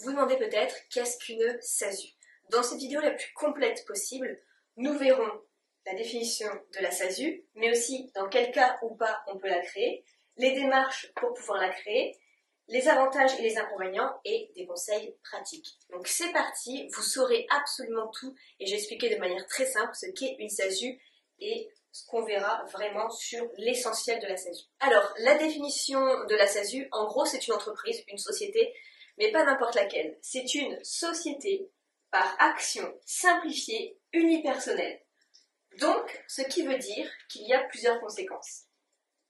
Vous demandez peut-être qu'est-ce qu'une SASU. Dans cette vidéo la plus complète possible, nous verrons la définition de la SASU, mais aussi dans quel cas ou pas on peut la créer, les démarches pour pouvoir la créer, les avantages et les inconvénients et des conseils pratiques. Donc c'est parti, vous saurez absolument tout et je vais expliquer de manière très simple ce qu'est une SASU et ce qu'on verra vraiment sur l'essentiel de la SASU. Alors, la définition de la SASU, en gros, c'est une entreprise, une société, mais pas n'importe laquelle. C'est une société par action simplifiée, unipersonnelle. Donc, ce qui veut dire qu'il y a plusieurs conséquences.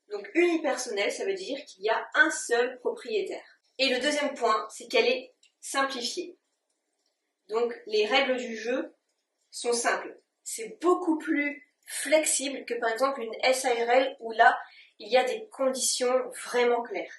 Donc, unipersonnelle, ça veut dire qu'il y a un seul propriétaire. Et le deuxième point, c'est qu'elle est simplifiée. Donc, les règles du jeu sont simples. C'est beaucoup plus flexible que par exemple une SARL où là, il y a des conditions vraiment claires.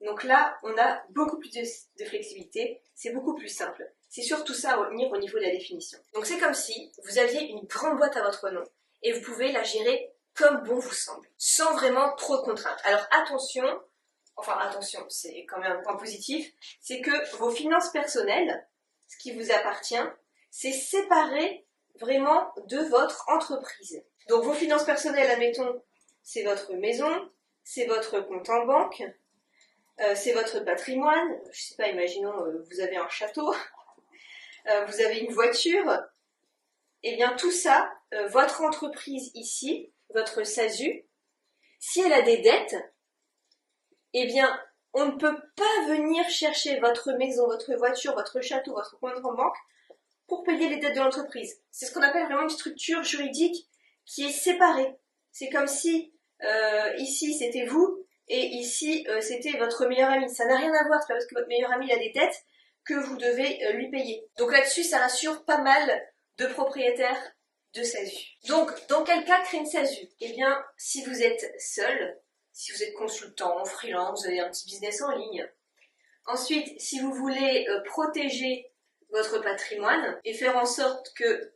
Donc là, on a beaucoup plus de flexibilité, c'est beaucoup plus simple. C'est surtout ça à retenir au niveau de la définition. Donc c'est comme si vous aviez une grande boîte à votre nom et vous pouvez la gérer comme bon vous semble, sans vraiment trop de contraintes. Alors attention, c'est quand même un point positif, c'est que vos finances personnelles, ce qui vous appartient, c'est séparé vraiment de votre entreprise. Donc vos finances personnelles, admettons, c'est votre maison, c'est votre compte en banque, c'est votre patrimoine, je sais pas, imaginons vous avez un château, vous avez une voiture, et bien tout ça, votre entreprise ici, votre SASU, si elle a des dettes, eh bien on ne peut pas venir chercher votre maison, votre voiture, votre château, votre compte en banque pour payer les dettes de l'entreprise. C'est ce qu'on appelle vraiment une structure juridique qui est séparée. C'est comme si ici c'était vous et ici c'était votre meilleur ami. Ça n'a rien à voir, c'est pas parce que votre meilleur ami a des dettes que vous devez lui payer. Donc là-dessus, ça rassure pas mal de propriétaires de SASU. Donc, dans quel cas créer une SASU? Eh bien, si vous êtes seul, si vous êtes consultant, freelance, vous avez un petit business en ligne. Ensuite, si vous voulez protéger votre patrimoine et faire en sorte que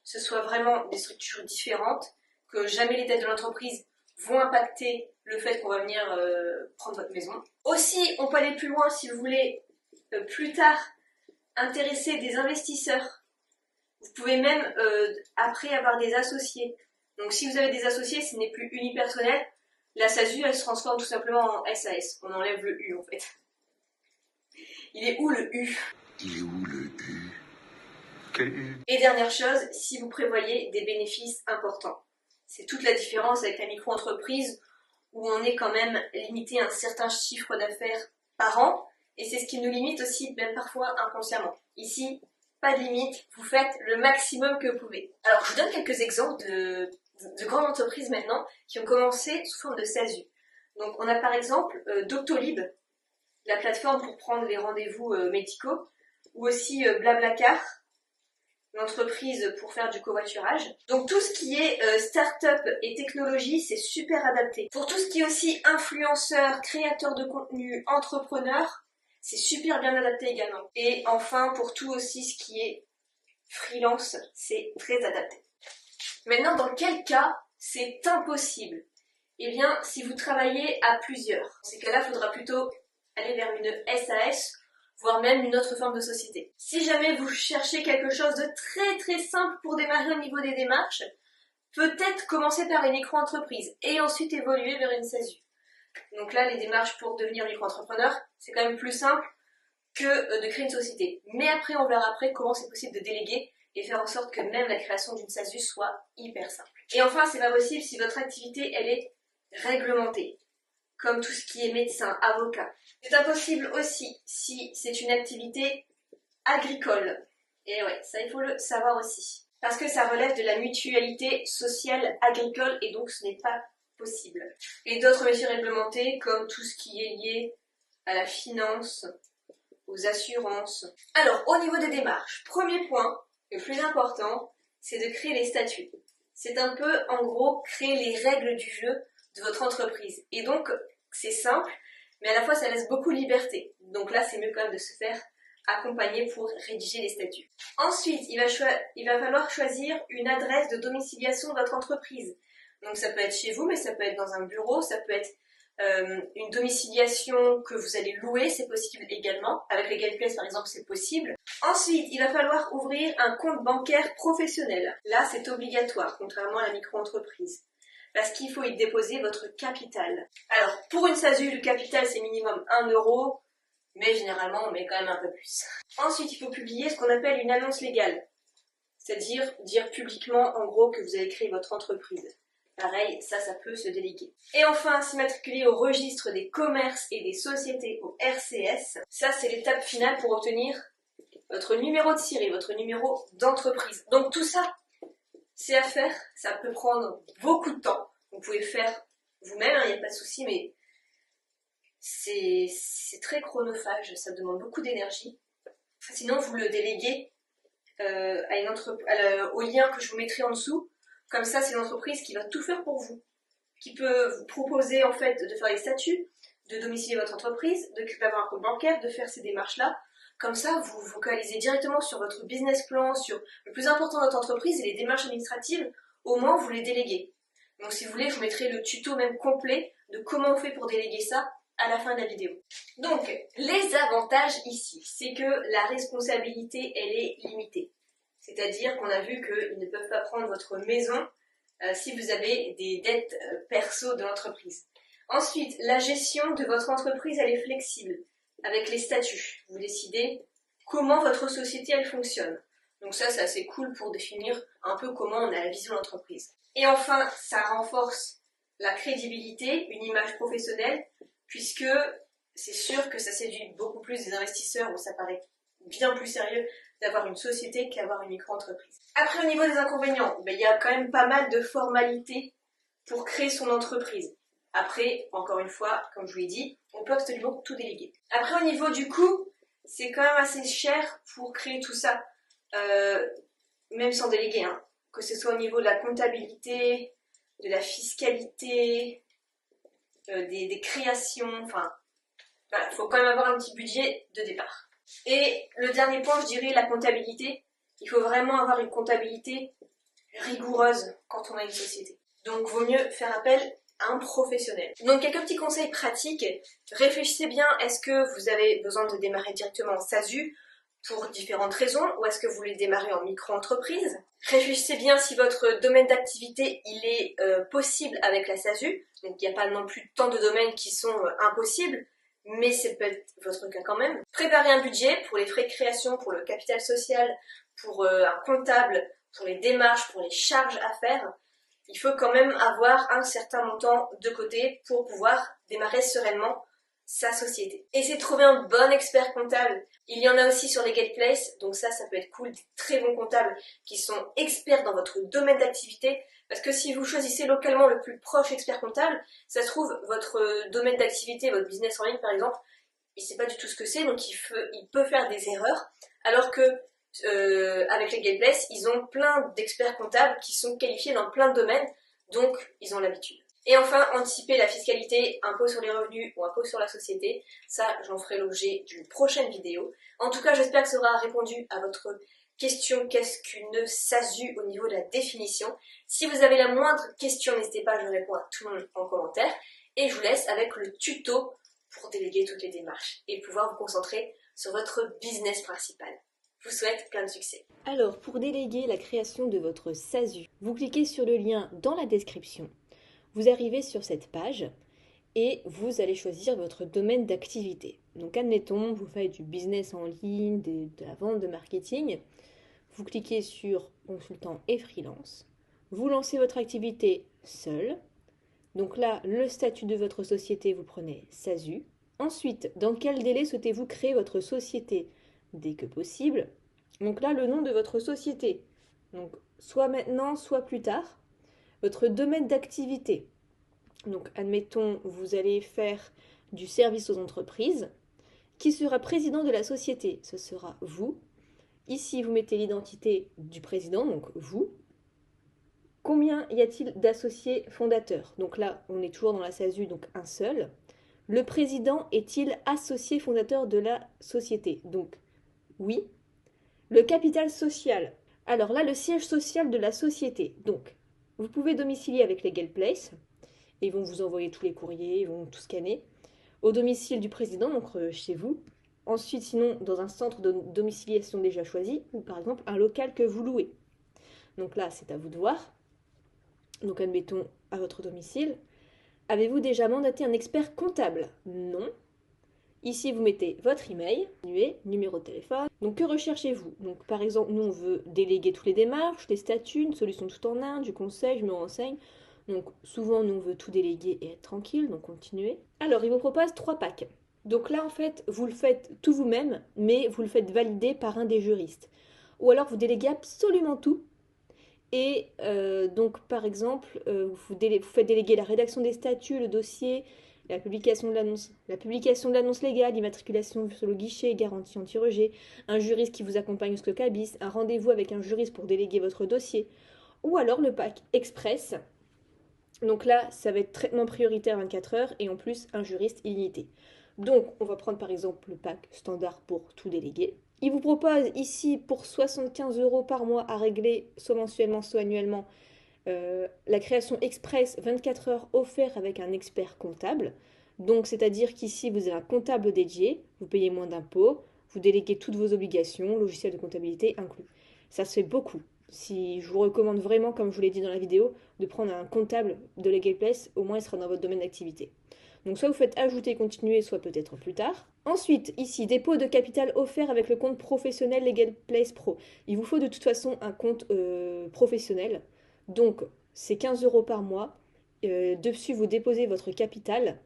ce soit vraiment des structures différentes, que jamais les dettes de l'entreprise vont impacter le fait qu'on va venir prendre votre maison. Aussi, on peut aller plus loin si vous voulez plus tard intéresser des investisseurs. Vous pouvez même après avoir des associés. Donc si vous avez des associés, ce n'est plus unipersonnel. La SASU, elle se transforme tout simplement en SAS. On enlève le U en fait. Il est où le U? Il est où le U? Quel U? Et dernière chose, si vous prévoyez des bénéfices importants. C'est toute la différence avec la micro-entreprise où on est quand même limité à un certain chiffre d'affaires par an et c'est ce qui nous limite aussi même parfois inconsciemment. Ici, pas de limite, vous faites le maximum que vous pouvez. Alors je vous donne quelques exemples de grandes entreprises maintenant qui ont commencé sous forme de SASU. Donc on a par exemple Doctolib, la plateforme pour prendre les rendez-vous médicaux, ou aussi Blablacar, l'entreprise pour faire du covoiturage. Donc tout ce qui est start-up et technologie, c'est super adapté. Pour tout ce qui est aussi influenceur, créateur de contenu, entrepreneur, c'est super bien adapté également. Et enfin, pour tout aussi ce qui est freelance, c'est très adapté. Maintenant, dans quel cas c'est impossible? Eh bien, si vous travaillez à plusieurs. Dans ces cas-là, il faudra plutôt aller vers une SAS, voire même une autre forme de société. Si jamais vous cherchez quelque chose de très très simple pour démarrer au niveau des démarches, peut-être commencer par une micro-entreprise et ensuite évoluer vers une SASU. Donc là, les démarches pour devenir micro-entrepreneur, c'est quand même plus simple que de créer une société. Mais après, on verra après comment c'est possible de déléguer et faire en sorte que même la création d'une SASU soit hyper simple. Et enfin, c'est pas possible si votre activité, elle est réglementée, comme tout ce qui est médecin, avocat. C'est impossible aussi si c'est une activité agricole. Et ouais, ça il faut le savoir aussi. Parce que ça relève de la mutualité sociale agricole et donc ce n'est pas possible. Et d'autres métiers réglementés comme tout ce qui est lié à la finance, aux assurances. Alors, au niveau des démarches, premier point, le plus important, c'est de créer les statuts. C'est un peu, en gros, créer les règles du jeu de votre entreprise. Et donc, c'est simple, mais à la fois, ça laisse beaucoup de liberté. Donc là, c'est mieux quand même de se faire accompagner pour rédiger les statuts. Ensuite, il va falloir choisir une adresse de domiciliation de votre entreprise. Donc ça peut être chez vous, mais ça peut être dans un bureau, ça peut être Une domiciliation que vous allez louer, c'est possible également. Avec Legal Place, par exemple, c'est possible. Ensuite, il va falloir ouvrir un compte bancaire professionnel. Là, c'est obligatoire, contrairement à la micro-entreprise, parce qu'il faut y déposer votre capital. Alors, pour une SASU, le capital, c'est minimum 1 euro, mais généralement, on met quand même un peu plus. Ensuite, il faut publier ce qu'on appelle une annonce légale, c'est-à-dire dire publiquement, en gros, que vous avez créé votre entreprise. Pareil, ça peut se déléguer. Et enfin, s'immatriculer au registre des commerces et des sociétés, au RCS. Ça, c'est l'étape finale pour obtenir votre numéro de SIRI, votre numéro d'entreprise. Donc tout ça, c'est à faire. Ça peut prendre beaucoup de temps. Vous pouvez le faire vous-même, il n'y a pas de souci, mais c'est très chronophage. Ça demande beaucoup d'énergie. Sinon, vous le déléguez au lien que je vous mettrai en dessous. Comme ça, c'est l'entreprise qui va tout faire pour vous, qui peut vous proposer en fait de faire les statuts, de domicilier votre entreprise, d'avoir un compte bancaire, de faire ces démarches-là. Comme ça, vous vous focalisez directement sur votre business plan, sur le plus important de votre entreprise et les démarches administratives, au moins vous les déléguez. Donc si vous voulez, je vous mettrai le tuto même complet de comment on fait pour déléguer ça à la fin de la vidéo. Donc, les avantages ici, c'est que la responsabilité, elle est limitée. C'est-à-dire qu'on a vu qu'ils ne peuvent pas prendre votre maison si vous avez des dettes perso de l'entreprise. Ensuite, la gestion de votre entreprise, elle est flexible avec les statuts. Vous décidez comment votre société, elle fonctionne. Donc ça, c'est assez cool pour définir un peu comment on a la vision de l'entreprise. Et enfin, ça renforce la crédibilité, une image professionnelle, puisque c'est sûr que ça séduit beaucoup plus des investisseurs où ça paraît bien plus sérieux d'avoir une société qu'avoir une micro-entreprise. Après, au niveau des inconvénients, il y a quand même pas mal de formalités pour créer son entreprise. Après, encore une fois, comme je vous l'ai dit, on peut absolument tout déléguer. Après, au niveau du coût, c'est quand même assez cher pour créer tout ça, même sans déléguer, hein. Que ce soit au niveau de la comptabilité, de la fiscalité, des créations, enfin, voilà, il faut quand même avoir un petit budget de départ. Et le dernier point, je dirais la comptabilité. Il faut vraiment avoir une comptabilité rigoureuse quand on a une société. Donc, vaut mieux faire appel à un professionnel. Donc, quelques petits conseils pratiques. Réfléchissez bien, est-ce que vous avez besoin de démarrer directement en SASU pour différentes raisons, ou est-ce que vous voulez démarrer en micro-entreprise? Réfléchissez bien si votre domaine d'activité il est possible avec la SASU. Donc, il n'y a pas non plus tant de domaines qui sont impossibles, mais c'est peut-être votre cas quand même. Préparez un budget pour les frais de création, pour le capital social, pour un comptable, pour les démarches, pour les charges à faire. Il faut quand même avoir un certain montant de côté pour pouvoir démarrer sereinement sa société. Essayez de trouver un bon expert comptable. Il y en a aussi sur Legal Place, donc ça peut être cool, des très bons comptables qui sont experts dans votre domaine d'activité. Parce que si vous choisissez localement le plus proche expert comptable, ça se trouve, votre domaine d'activité, votre business en ligne par exemple, il ne sait pas du tout ce que c'est, donc il peut faire des erreurs, alors que avec Legal Place, ils ont plein d'experts comptables qui sont qualifiés dans plein de domaines, donc ils ont l'habitude. Et enfin, anticiper la fiscalité, impôt sur les revenus ou impôt sur la société, ça j'en ferai l'objet d'une prochaine vidéo. En tout cas, j'espère que ça aura répondu à votre question, qu'est-ce qu'une SASU au niveau de la définition. Si vous avez la moindre question, n'hésitez pas, je réponds à tout le monde en commentaire. Et je vous laisse avec le tuto pour déléguer toutes les démarches et pouvoir vous concentrer sur votre business principal. Je vous souhaite plein de succès. Alors, pour déléguer la création de votre SASU, vous cliquez sur le lien dans la description. Vous arrivez sur cette page et vous allez choisir votre domaine d'activité. Donc, admettons, vous faites du business en ligne, de la vente, de marketing. Vous cliquez sur consultant et freelance. Vous lancez votre activité seul. Donc là, le statut de votre société, vous prenez SASU. Ensuite, dans quel délai souhaitez-vous créer votre société? Dès que possible. Donc là, le nom de votre société. Donc, soit maintenant, soit plus tard. Votre domaine d'activité. Donc, admettons, vous allez faire du service aux entreprises. Qui sera président de la société? Ce sera vous. Ici, vous mettez l'identité du président, donc vous. Combien y a-t-il d'associés fondateurs? Donc là, on est toujours dans la SASU, donc un seul. Le président est-il associé fondateur de la société? Donc, oui. Le capital social. Alors là, le siège social de la société. Donc, vous pouvez domicilier avec Legal Place. et ils vont vous envoyer tous les courriers, ils vont tout scanner. Au domicile du président, donc chez vous. Ensuite, sinon, dans un centre de domiciliation déjà choisi, ou par exemple un local que vous louez. Donc là, c'est à vous de voir. Donc admettons à votre domicile. Avez-vous déjà mandaté un expert comptable? Non. Ici, vous mettez votre email, numéro de téléphone. Donc, que recherchez-vous? Donc, par exemple, nous, on veut déléguer toutes les démarches, les statuts, une solution tout en un, du conseil, je me renseigne. Donc, souvent, nous, on veut tout déléguer et être tranquille, donc continuez. Alors, il vous propose 3 packs. Donc là, en fait, vous le faites tout vous-même, mais vous le faites valider par un des juristes. Ou alors, vous déléguez absolument tout. Et donc, par exemple, vous faites déléguer la rédaction des statuts, le dossier, la publication de l'annonce légale, l'immatriculation sur le guichet, garantie anti-rejet, un juriste qui vous accompagne jusqu'au cabis, un rendez-vous avec un juriste pour déléguer votre dossier, ou alors le pack express. Donc là, ça va être traitement prioritaire 24 heures et en plus un juriste illimité. Donc, on va prendre par exemple le pack standard pour tout déléguer. Il vous propose ici pour 75 € par mois à régler soit mensuellement, soit annuellement la création express 24 heures offert avec un expert comptable. Donc, c'est-à-dire qu'ici, vous avez un comptable dédié, vous payez moins d'impôts, vous déléguez toutes vos obligations, logiciel de comptabilité inclus. Ça se fait beaucoup. Si je vous recommande vraiment, comme je vous l'ai dit dans la vidéo, de prendre un comptable de Legal Place, au moins il sera dans votre domaine d'activité. Donc soit vous faites ajouter et continuer, soit peut-être plus tard. Ensuite, ici, dépôt de capital offert avec le compte professionnel Legal Place Pro. Il vous faut de toute façon un compte professionnel. Donc, c'est 15 € par mois. Dessus, vous déposez votre capital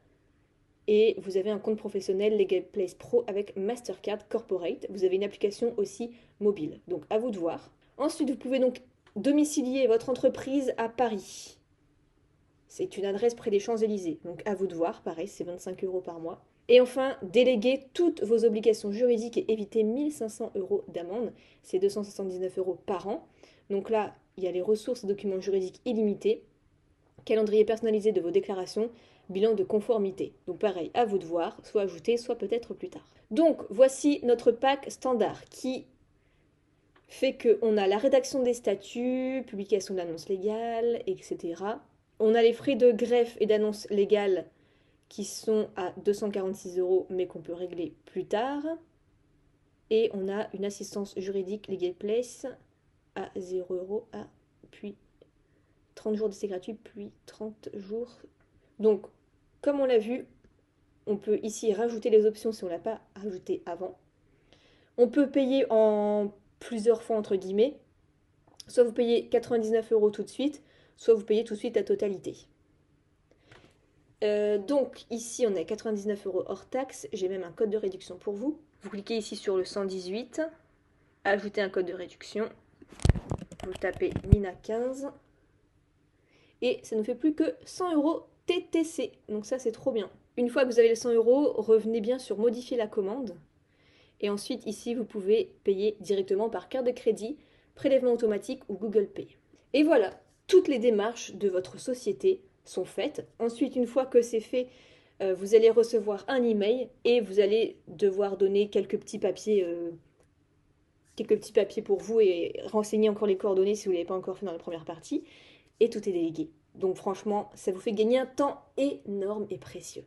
et vous avez un compte professionnel Legal Place Pro avec Mastercard Corporate. Vous avez une application aussi mobile. Donc, à vous de voir. Ensuite, vous pouvez donc domicilier votre entreprise à Paris. C'est une adresse près des Champs-Élysées. Donc, à vous de voir. Pareil, c'est 25 € par mois. Et enfin, déléguer toutes vos obligations juridiques et éviter 1500 € d'amende. C'est 279 € par an. Donc là, il y a les ressources et documents juridiques illimités, calendrier personnalisé de vos déclarations, bilan de conformité. Donc pareil, à vous de voir, soit ajouter, soit peut-être plus tard. Donc voici notre pack standard qui fait qu'on a la rédaction des statuts, publication de l'annonce légale, etc. On a les frais de greffe et d'annonce légale qui sont à 246 € mais qu'on peut régler plus tard. Et on a une assistance juridique Legal Place à 0 €, puis 30 jours d'essai gratuit, puis 30 jours. Donc, comme on l'a vu, on peut ici rajouter les options si on ne l'a pas rajouté avant. On peut payer en plusieurs fois, entre guillemets. Soit vous payez 99 € tout de suite, soit vous payez tout de suite la totalité. Donc, ici, on est à 99 € hors taxe. J'ai même un code de réduction pour vous. Vous cliquez ici sur le 118, ajouter un code de réduction. Vous tapez Nina15 et ça ne fait plus que 100 € TTC. Donc ça, c'est trop bien. Une fois que vous avez les 100 €, revenez bien sur modifier la commande. Et ensuite, ici, vous pouvez payer directement par carte de crédit, prélèvement automatique ou Google Pay. Et voilà, toutes les démarches de votre société sont faites. Ensuite, une fois que c'est fait, vous allez recevoir un email et vous allez devoir donner quelques petits papiers pour vous et renseigner encore les coordonnées si vous ne l'avez pas encore fait dans la première partie. Et tout est délégué. Donc franchement, ça vous fait gagner un temps énorme et précieux.